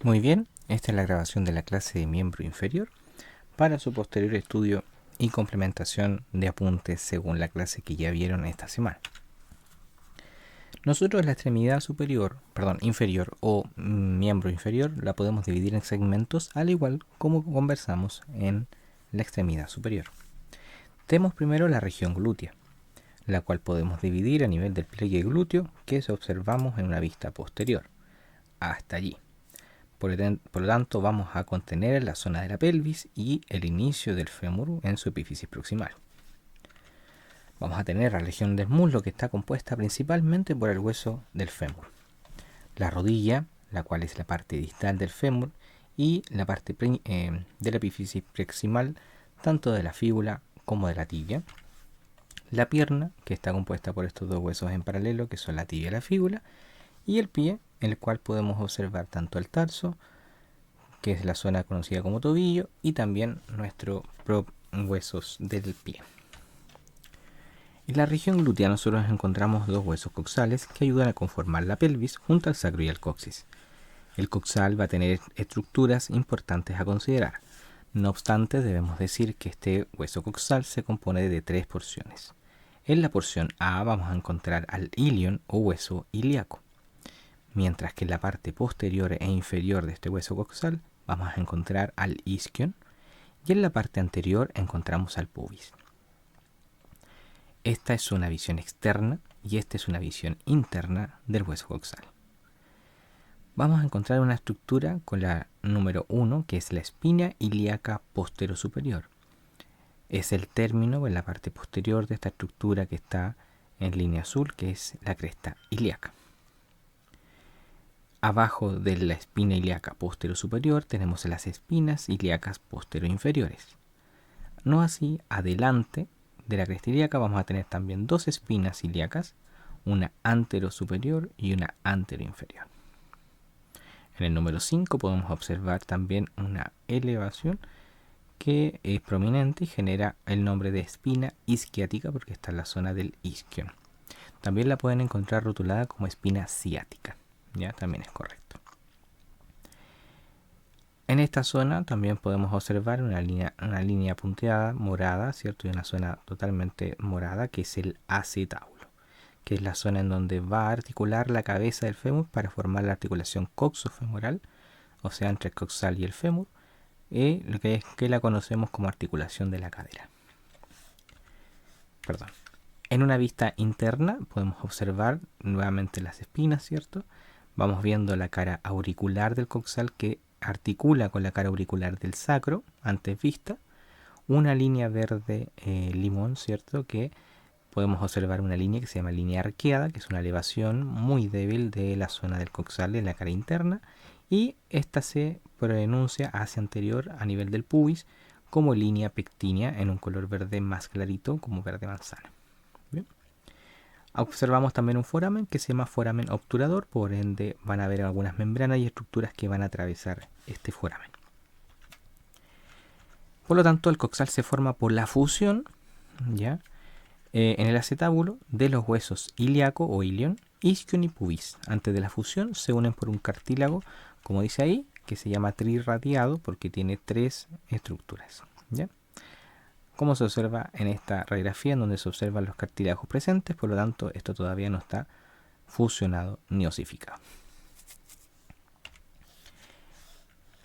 Muy bien, esta es la grabación de la clase de miembro inferior para su posterior estudio y complementación de apuntes según la clase que ya vieron esta semana. Nosotros la extremidad inferior o miembro inferior la podemos dividir en segmentos al igual como conversamos en la extremidad superior. Tenemos primero la región glútea, la cual podemos dividir a nivel del pliegue glúteo que observamos en una vista posterior, hasta allí. Por lo tanto, vamos a contener la zona de la pelvis y el inicio del fémur en su epífisis proximal. Vamos a tener la región del muslo que está compuesta principalmente por el hueso del fémur, la rodilla, la cual es la parte distal del fémur, y la parte de la epífisis proximal, tanto de la fíbula como de la tibia, la pierna, que está compuesta por estos dos huesos en paralelo, que son la tibia y la fíbula, y el pie, en el cual podemos observar tanto el tarso, que es la zona conocida como tobillo, y también nuestros huesos del pie. En la región glútea nosotros encontramos dos huesos coxales que ayudan a conformar la pelvis junto al sacro y al coxis. El coxal va a tener estructuras importantes a considerar. No obstante, debemos decir que este hueso coxal se compone de tres porciones. En la porción A vamos a encontrar al ilion o hueso ilíaco, mientras que en la parte posterior e inferior de este hueso coxal vamos a encontrar al isquion y en la parte anterior encontramos al pubis. Esta es una visión externa y esta es una visión interna del hueso coxal. Vamos a encontrar una estructura con la número 1, que es la espina ilíaca posterior-superior. Es el término en la parte posterior de esta estructura que está en línea azul, que es la cresta ilíaca. Abajo de la espina ilíaca posterior-superior tenemos las espinas ilíacas posterior-inferiores. No así, adelante de la cresta ilíaca vamos a tener también dos espinas ilíacas, una antero-superior y una antero-inferior. En el número 5 podemos observar también una elevación que es prominente y genera el nombre de espina isquiática porque está en la zona del isquion. También la pueden encontrar rotulada como espina ciática, ya también es correcto. En esta zona también podemos observar una línea punteada morada, ¿cierto? Y una zona totalmente morada que es el acetábulo, que es la zona en donde va a articular la cabeza del fémur para formar la articulación coxofemoral, o sea, entre el coxal y el fémur, lo que la conocemos como articulación de la cadera. En una vista interna podemos observar nuevamente las espinas, ¿cierto? Vamos viendo la cara auricular del coxal que articula con la cara auricular del sacro, antes vista, una línea verde limón, ¿cierto? Que podemos observar una línea que se llama línea arqueada, que es una elevación muy débil de la zona del coxal en la cara interna, y esta se pronuncia hacia anterior a nivel del pubis como línea pectínea en un color verde más clarito, como verde manzana. Bien. Observamos también un foramen que se llama foramen obturador, por ende van a haber algunas membranas y estructuras que van a atravesar este foramen. Por lo tanto, el coxal se forma por la fusión, ¿ya? En el acetábulo de los huesos ilíaco o ilion, isquion y pubis. Antes de la fusión se unen por un cartílago, como dice ahí, que se llama trirradiado porque tiene tres estructuras, ¿ya? Como se observa en esta radiografía en donde se observan los cartílagos presentes, por lo tanto esto todavía no está fusionado ni osificado.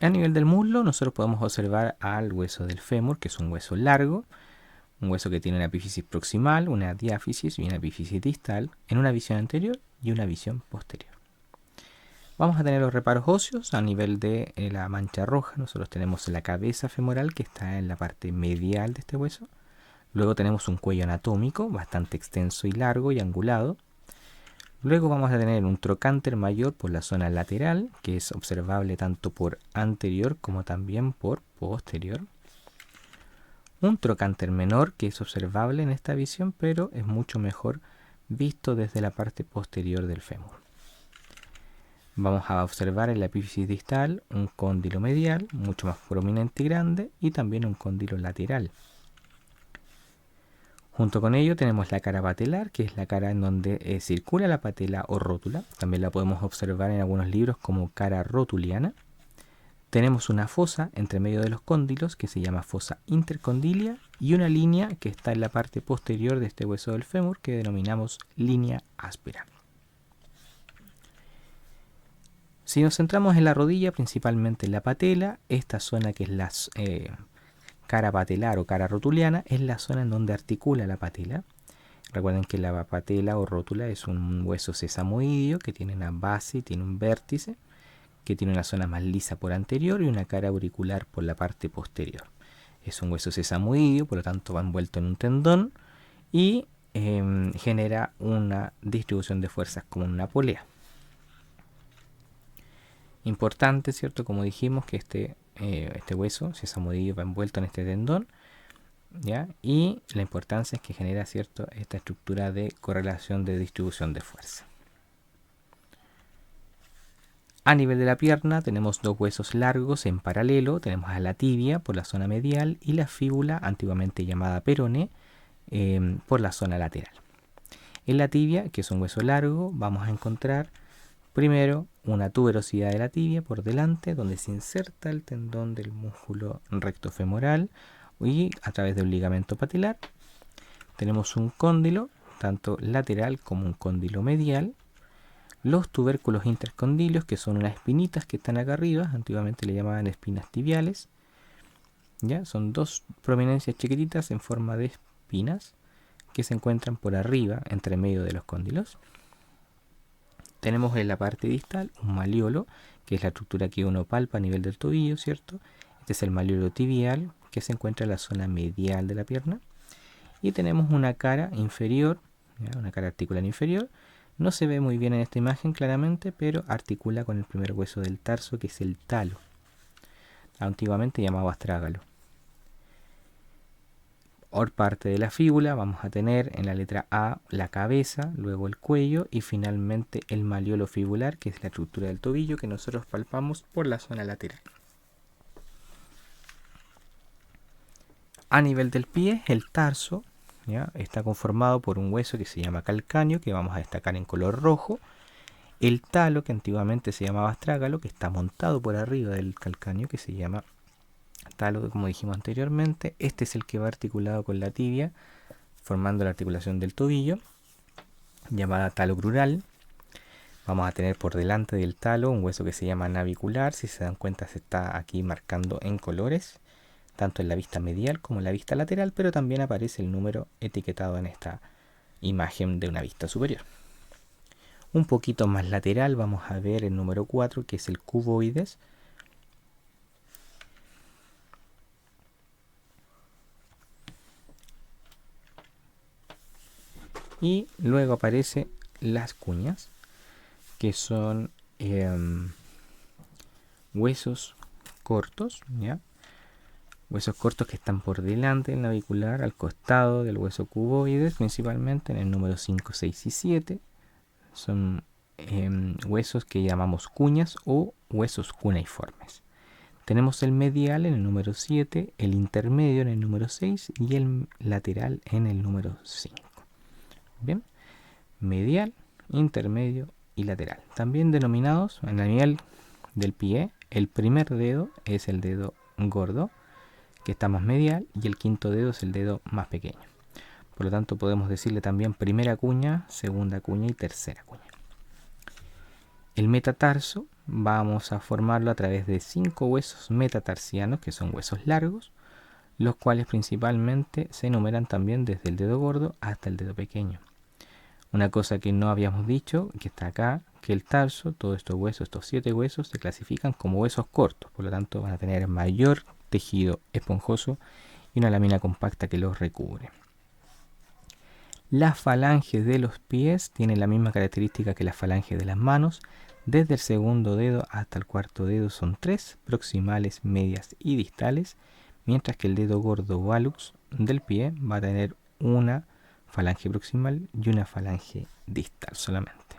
A nivel del muslo nosotros podemos observar al hueso del fémur, que es un hueso largo, un hueso que tiene una epífisis proximal, una diáfisis y una epífisis distal en una visión anterior y una visión posterior. Vamos a tener los reparos óseos a nivel de la mancha roja. Nosotros tenemos la cabeza femoral que está en la parte medial de este hueso. Luego tenemos un cuello anatómico bastante extenso y largo y angulado. Luego vamos a tener un trocánter mayor por la zona lateral, que es observable tanto por anterior como también por posterior. Un trocánter menor que es observable en esta visión, pero es mucho mejor visto desde la parte posterior del fémur. Vamos a observar en la epífisis distal un cóndilo medial, mucho más prominente y grande, y también un cóndilo lateral. Junto con ello tenemos la cara patelar, que es la cara en donde circula la patela o rótula. También la podemos observar en algunos libros como cara rotuliana. Tenemos una fosa entre medio de los cóndilos que se llama fosa intercondilia y una línea que está en la parte posterior de este hueso del fémur que denominamos línea áspera. Si nos centramos en la rodilla, principalmente en la patela, esta zona que es la cara patelar o cara rotuliana es la zona en donde articula la patela. Recuerden que la patela o rótula es un hueso sesamoideo que tiene una base y tiene un vértice, que tiene una zona más lisa por anterior y una cara auricular por la parte posterior. Es un hueso sesamoideo, por lo tanto va envuelto en un tendón y genera una distribución de fuerzas como una polea. Importante, ¿cierto? Como dijimos, que este hueso sesamoideo va envuelto en este tendón, ¿ya? Y la importancia es que genera, ¿cierto?, esta estructura de correlación de distribución de fuerza. A nivel de la pierna tenemos dos huesos largos en paralelo. Tenemos a la tibia por la zona medial y la fíbula, antiguamente llamada peroné, por la zona lateral. En la tibia, que es un hueso largo, vamos a encontrar primero una tuberosidad de la tibia por delante, donde se inserta el tendón del músculo recto femoral y a través de un ligamento patelar. Tenemos un cóndilo, tanto lateral como un cóndilo medial. Los tubérculos intercondilios, que son unas espinitas que están acá arriba, antiguamente le llamaban espinas tibiales. ¿Ya? Son dos prominencias chiquititas en forma de espinas que se encuentran por arriba, entre medio de los cóndilos. Tenemos en la parte distal un maliolo, que es la estructura que uno palpa a nivel del tobillo, ¿cierto? Este es el maliolo tibial, que se encuentra en la zona medial de la pierna. Y tenemos una cara inferior, ¿ya? Una cara articular inferior. No se ve muy bien en esta imagen claramente, pero articula con el primer hueso del tarso, que es el talo, antiguamente llamado astrágalo. Por parte de la fíbula vamos a tener en la letra A la cabeza, luego el cuello y finalmente el maliolo fibular, que es la estructura del tobillo que nosotros palpamos por la zona lateral. A nivel del pie, el tarso, ¿ya?, está conformado por un hueso que se llama calcáneo, que vamos a destacar en color rojo. El talo, que antiguamente se llamaba astrágalo, que está montado por arriba del calcáneo, que se llama talo, como dijimos anteriormente. Este es el que va articulado con la tibia, formando la articulación del tobillo, llamada talo crural. Vamos a tener por delante del talo un hueso que se llama navicular. Si se dan cuenta, se está aquí marcando en colores, tanto en la vista medial como en la vista lateral, pero también aparece el número etiquetado en esta imagen de una vista superior. Un poquito más lateral vamos a ver el número 4, que es el cuboides. Y luego aparecen las cuñas, que son huesos cortos, ¿ya? Huesos cortos que están por delante del navicular, al costado del hueso cuboides, principalmente en el número 5, 6 y 7. Son huesos que llamamos cuñas o huesos cuneiformes. Tenemos el medial en el número 7, el intermedio en el número 6 y el lateral en el número 5. Bien, medial, intermedio y lateral. También denominados en el nivel del pie, el primer dedo es el dedo gordo, que está más medial, y el quinto dedo es el dedo más pequeño. Por lo tanto, podemos decirle también primera cuña, segunda cuña y tercera cuña. El metatarso vamos a formarlo a través de 5 huesos metatarsianos, que son huesos largos, los cuales principalmente se enumeran también desde el dedo gordo hasta el dedo pequeño. Una cosa que no habíamos dicho, que está acá, que el tarso, todos estos huesos, estos 7 huesos, se clasifican como huesos cortos, por lo tanto van a tener mayor tejido esponjoso y una lámina compacta que los recubre. Las falanges de los pies tienen la misma característica que las falanges de las manos. Desde el segundo dedo hasta el cuarto dedo son 3, proximales, medias y distales, mientras que el dedo gordo o hallux del pie va a tener una falange proximal y una falange distal solamente.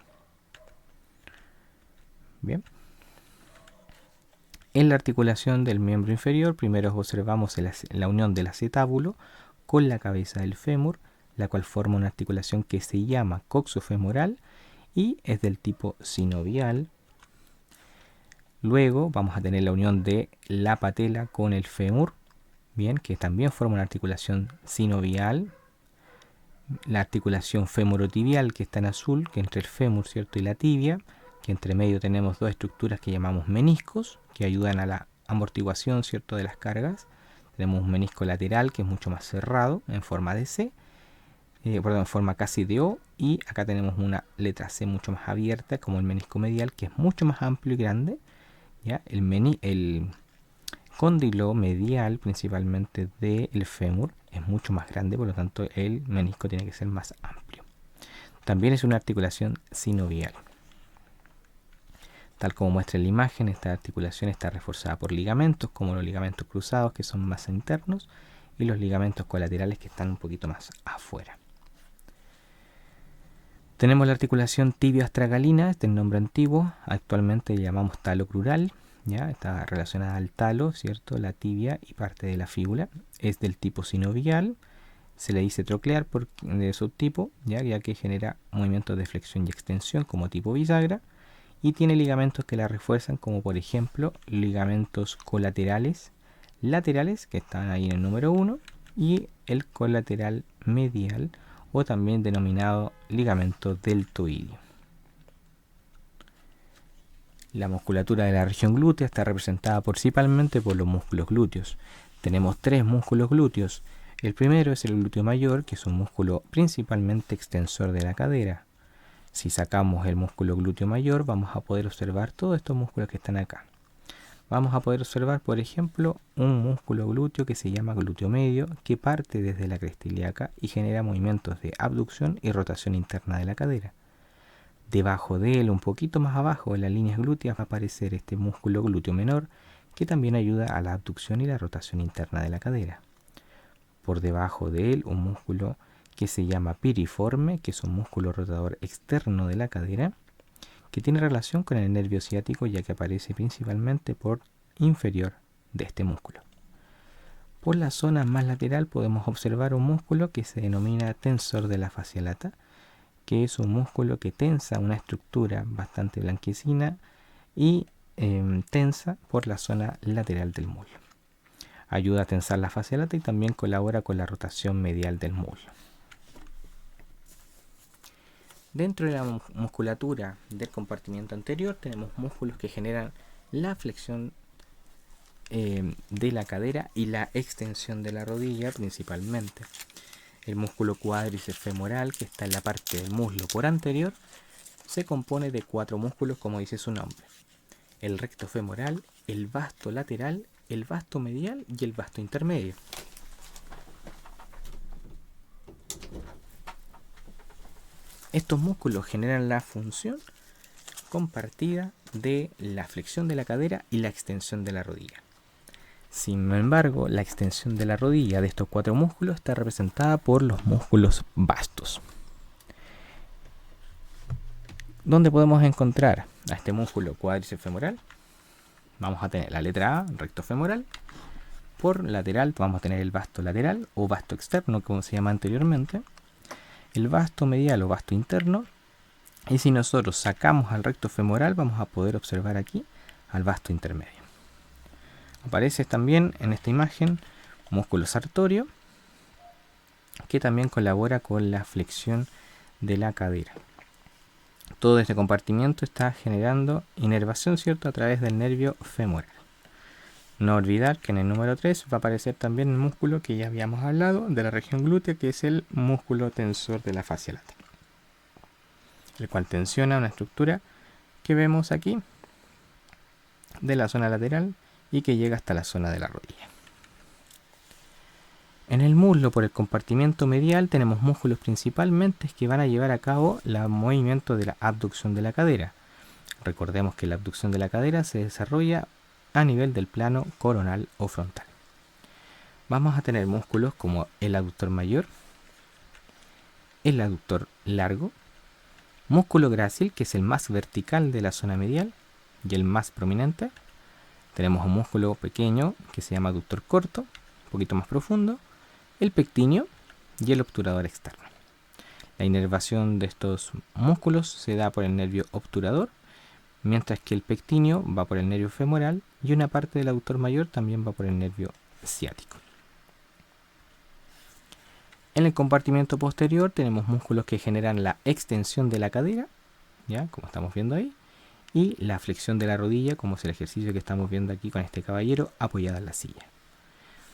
Bien. En la articulación del miembro inferior, primero observamos la unión del acetábulo con la cabeza del fémur, la cual forma una articulación que se llama coxofemoral y es del tipo sinovial. Luego vamos a tener la unión de la patela con el fémur, bien, que también forma una articulación sinovial. La articulación femorotibial que está en azul, que entre el fémur, ¿cierto?, y la tibia, que entre medio tenemos dos estructuras que llamamos meniscos, que ayudan a la amortiguación, ¿cierto?, de las cargas. Tenemos un menisco lateral que es mucho más cerrado, en forma de C, en forma casi de O, y acá tenemos una letra C mucho más abierta, como el menisco medial, que es mucho más amplio y grande. ¿Ya? El cóndilo medial, principalmente del fémur, es mucho más grande, por lo tanto el menisco tiene que ser más amplio. También es una articulación sinovial. Tal como muestra en la imagen, esta articulación está reforzada por ligamentos, como los ligamentos cruzados, que son más internos, y los ligamentos colaterales, que están un poquito más afuera. Tenemos la articulación tibio-astragalina, este es el nombre antiguo, actualmente le llamamos talo crural, ¿ya? Está relacionada al talo, ¿cierto? La tibia y parte de la fíbula. Es del tipo sinovial, se le dice troclear de subtipo, ya que genera movimientos de flexión y extensión como tipo bisagra, y tiene ligamentos que la refuerzan, como por ejemplo ligamentos colaterales, laterales, que están ahí en el número 1, y el colateral medial, o también denominado ligamento deltoidio. La musculatura de la región glútea está representada principalmente por los músculos glúteos. Tenemos 3 músculos glúteos. El primero es el glúteo mayor, que es un músculo principalmente extensor de la cadera. Si sacamos el músculo glúteo mayor, vamos a poder observar todos estos músculos que están acá. Vamos a poder observar, por ejemplo, un músculo glúteo que se llama glúteo medio, que parte desde la cresta ilíaca y genera movimientos de abducción y rotación interna de la cadera. Debajo de él, un poquito más abajo, en las líneas glúteas, va a aparecer este músculo glúteo menor, que también ayuda a la abducción y la rotación interna de la cadera. Por debajo de él, un músculo que se llama piriforme, que es un músculo rotador externo de la cadera, que tiene relación con el nervio ciático, ya que aparece principalmente por inferior de este músculo. Por la zona más lateral podemos observar un músculo que se denomina tensor de la fascia lata, que es un músculo que tensa una estructura bastante blanquecina y tensa por la zona lateral del muslo. Ayuda a tensar la fascia lata y también colabora con la rotación medial del muslo. Dentro de la musculatura del compartimiento anterior tenemos músculos que generan la flexión de la cadera y la extensión de la rodilla principalmente. El músculo cuádriceps femoral, que está en la parte del muslo por anterior, se compone de 4 músculos, como dice su nombre: el recto femoral, el vasto lateral, el vasto medial y el vasto intermedio. Estos músculos generan la función compartida de la flexión de la cadera y la extensión de la rodilla. Sin embargo, la extensión de la rodilla de estos 4 músculos está representada por los músculos vastos. ¿Dónde podemos encontrar a este músculo cuádriceps femoral? Vamos a tener la letra A, recto femoral. Por lateral vamos a tener el vasto lateral o vasto externo, como se llama anteriormente, el vasto medial o vasto interno, y si nosotros sacamos al recto femoral vamos a poder observar aquí al vasto intermedio. Aparece también en esta imagen músculo sartorio, que también colabora con la flexión de la cadera. Todo este compartimiento está generando inervación, ¿cierto?, a través del nervio femoral. No olvidar que en el número 3 va a aparecer también el músculo que ya habíamos hablado de la región glútea, que es el músculo tensor de la fascia lata, el cual tensiona una estructura que vemos aquí de la zona lateral y que llega hasta la zona de la rodilla. En el muslo, por el compartimiento medial, tenemos músculos principalmente que van a llevar a cabo el movimiento de la abducción de la cadera. Recordemos que la abducción de la cadera se desarrolla a nivel del plano coronal o frontal. Vamos a tener músculos como el aductor mayor, el aductor largo, músculo grácil, que es el más vertical de la zona medial y el más prominente. Tenemos un músculo pequeño que se llama aductor corto, un poquito más profundo, el pectíneo y el obturador externo. La inervación de estos músculos se da por el nervio obturador, mientras que el pectíneo va por el nervio femoral y una parte del aductor mayor también va por el nervio ciático. En el compartimento posterior tenemos músculos que generan la extensión de la cadera, ¿ya? Como estamos viendo ahí, y la flexión de la rodilla, como es el ejercicio que estamos viendo aquí con este caballero apoyado en la silla.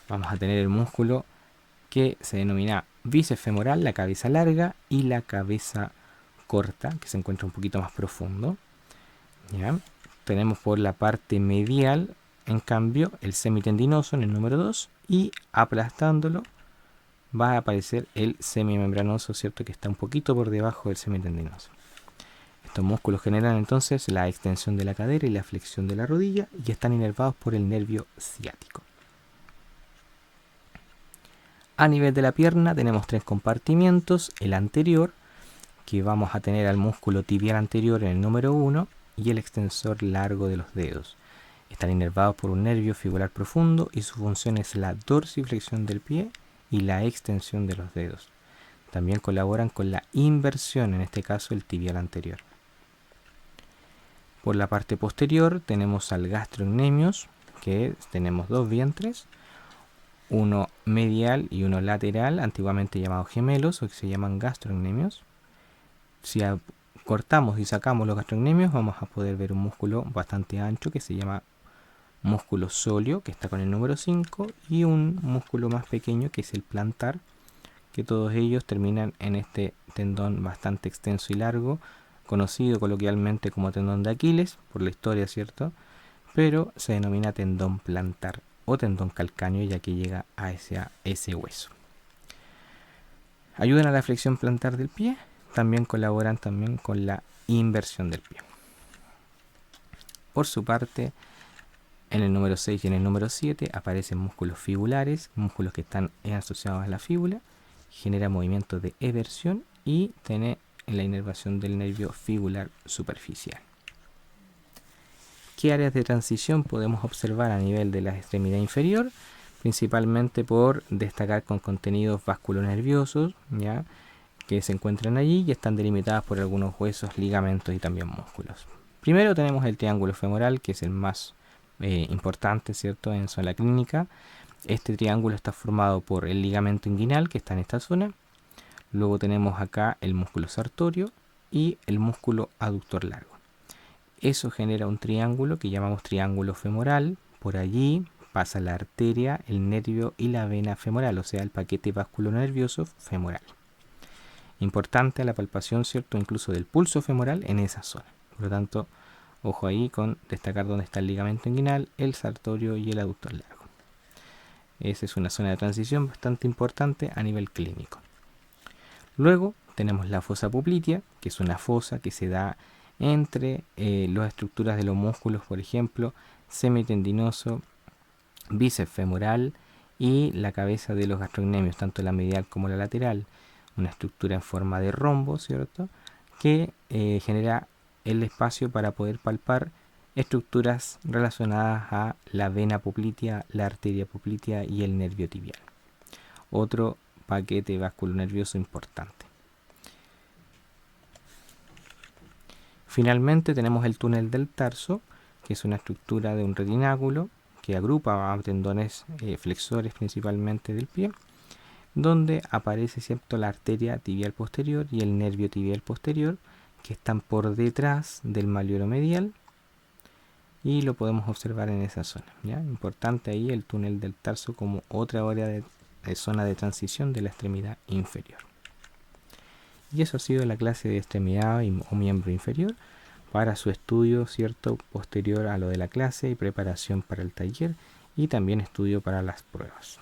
Vamos a tener el músculo que se denomina bíceps femoral, la cabeza larga, y la cabeza corta, que se encuentra un poquito más profundo, ¿ya? Tenemos por la parte medial, en cambio, el semitendinoso en el número 2, y aplastándolo va a aparecer el semimembranoso, ¿cierto? Que está un poquito por debajo del semitendinoso. Estos músculos generan entonces la extensión de la cadera y la flexión de la rodilla y están inervados por el nervio ciático. A nivel de la pierna tenemos 3 compartimientos: el anterior, que vamos a tener al músculo tibial anterior en el número 1, y el extensor largo de los dedos. Están inervados por un nervio fibular profundo y su función es la dorsiflexión del pie y la extensión de los dedos. También colaboran con la inversión, en este caso el tibial anterior. Por la parte posterior tenemos al gastrocnemius, que tenemos 2 vientres, uno medial y uno lateral, antiguamente llamados gemelos, o que se llaman gastrocnemios. Si cortamos y sacamos los gastrocnemios, vamos a poder ver un músculo bastante ancho que se llama músculo sóleo, que está con el número 5, y un músculo más pequeño que es el plantar, que todos ellos terminan en este tendón bastante extenso y largo, conocido coloquialmente como tendón de Aquiles, por la historia, ¿cierto? Pero se denomina tendón plantar o tendón calcáneo, ya que llega a ese hueso. Ayudan a la flexión plantar del pie, también colaboran con la inversión del pie. Por su parte, en el número 6 y en el número 7 aparecen músculos fibulares, músculos que están asociados a la fíbula, genera movimientos de eversión y tiene la inervación del nervio fibular superficial. ¿Qué áreas de transición podemos observar a nivel de la extremidad inferior? Principalmente por destacar con contenidos vasculonerviosos, ¿ya?, que se encuentran allí y están delimitadas por algunos huesos, ligamentos y también músculos. Primero tenemos el triángulo femoral, que es el más importante, ¿cierto?, en la clínica. Este triángulo está formado por el ligamento inguinal, que está en esta zona. Luego tenemos acá el músculo sartorio y el músculo aductor largo. Eso genera un triángulo que llamamos triángulo femoral. Por allí pasa la arteria, el nervio y la vena femoral, o sea, el paquete vasculonervioso femoral. Importante la palpación, ¿cierto?, incluso del pulso femoral en esa zona. Por lo tanto, ojo ahí con destacar dónde está el ligamento inguinal, el sartorio y el aductor largo. Esa es una zona de transición bastante importante a nivel clínico. Luego tenemos la fosa poplitea, que es una fosa que se da entre las estructuras de los músculos, por ejemplo, semitendinoso, bíceps femoral y la cabeza de los gastrocnemios, tanto la medial como la lateral. Una estructura en forma de rombo, ¿cierto?, que genera el espacio para poder palpar estructuras relacionadas a la vena poplitea, la arteria poplitea y el nervio tibial. Otro paquete vasculonervioso importante. Finalmente tenemos el túnel del tarso, que es una estructura de un retináculo que agrupa a tendones flexores principalmente del pie, donde aparece, ¿cierto?, la arteria tibial posterior y el nervio tibial posterior, que están por detrás del malleolo medial, y lo podemos observar en esa zona, ¿ya? Importante ahí el túnel del tarso como otra área de zona de transición de la extremidad inferior. Y eso ha sido la clase de extremidad o miembro inferior para su estudio, ¿cierto?, posterior a lo de la clase y preparación para el taller y también estudio para las pruebas.